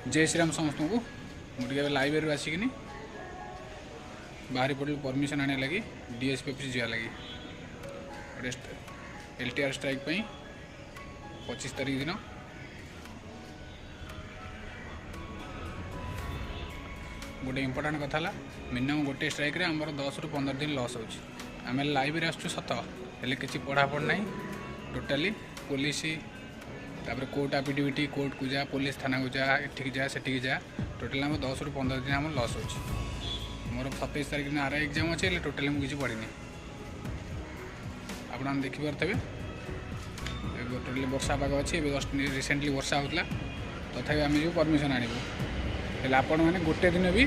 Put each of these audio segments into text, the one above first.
जय श्रीराम समस्त को मुझे लाइब्रेरी आसिक बाहरी पड़े परमिशन आने लगी डीएसपी ऑफिस जा लगी एलटीआर स्ट्राइक 25 तारीख दिन गोटे इंपोर्टाट कथा मिनिमम गोटे स्ट्राइक रे आमर 10 ରୁ 15 दिन लॉस हो आम लाइब्रेरी आसु सत हेल्ले किसी पढ़ापढ़ ना टोटाली पुलिस तापर कोर्ट एफिडेविट कोर्ट को जा पुलिस थाना को जा एठिक जा सेठिक जा टोटाल आम 10 ରୁ 15 दिन आम लॉस हो मोर 27 तारीख दिन आर एग्जाम अच्छे टोटाली मुझे किसी पढ़ी आप देखिपे टोटाली वर्षा पाग अच्छे जस्ट रिसेंटली वर्षा होता तथापि आम जो परमिशन आणबू हेल्ले आपण मैंने गोटे दिन भी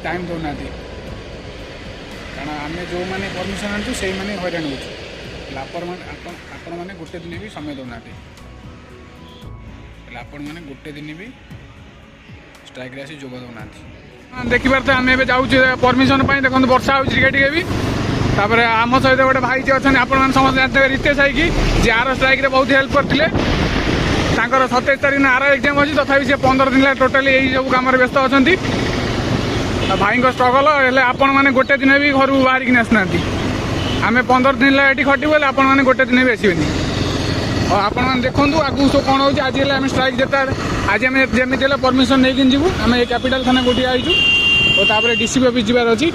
टाइम दौना कारण आम जो मैंने परमिशन आणु से हैरान आपण मैंने गोटे दिन भी समय दौना आपण मैंने गोटे दिन भी स्ट्राइक आसी जोग दौना देखी पार्थ आम ए जाऊँ परमिशन देखो वर्षा हो भी तापर आम सहित गोटे भाई जी अच्छा आप समस्त जानते रितेश भाई जी आर स्ट्राइक बहुत हेल्प करते 27 तारीख दिन आर एग्जाम अच्छी तथापि से 15 दिन टोटाली यही सब कम व्यस्त अच्छा भाई स्ट्रगल हेल्ले आपण मैंने गोटे दिन भी घर बाहर की आसना आम 15 दिन ये खटबू आपण मैंने गोटे दिन भी आसबेनि और आपण देखूँ आगू सब कौन हो आज आम स्ट्राइक जिते आज आम जमी परमिशन नहीं जीवु आम कैपिटाल थाना गोटे आईचु और डीसीपी ऑफिस जबार अच्छी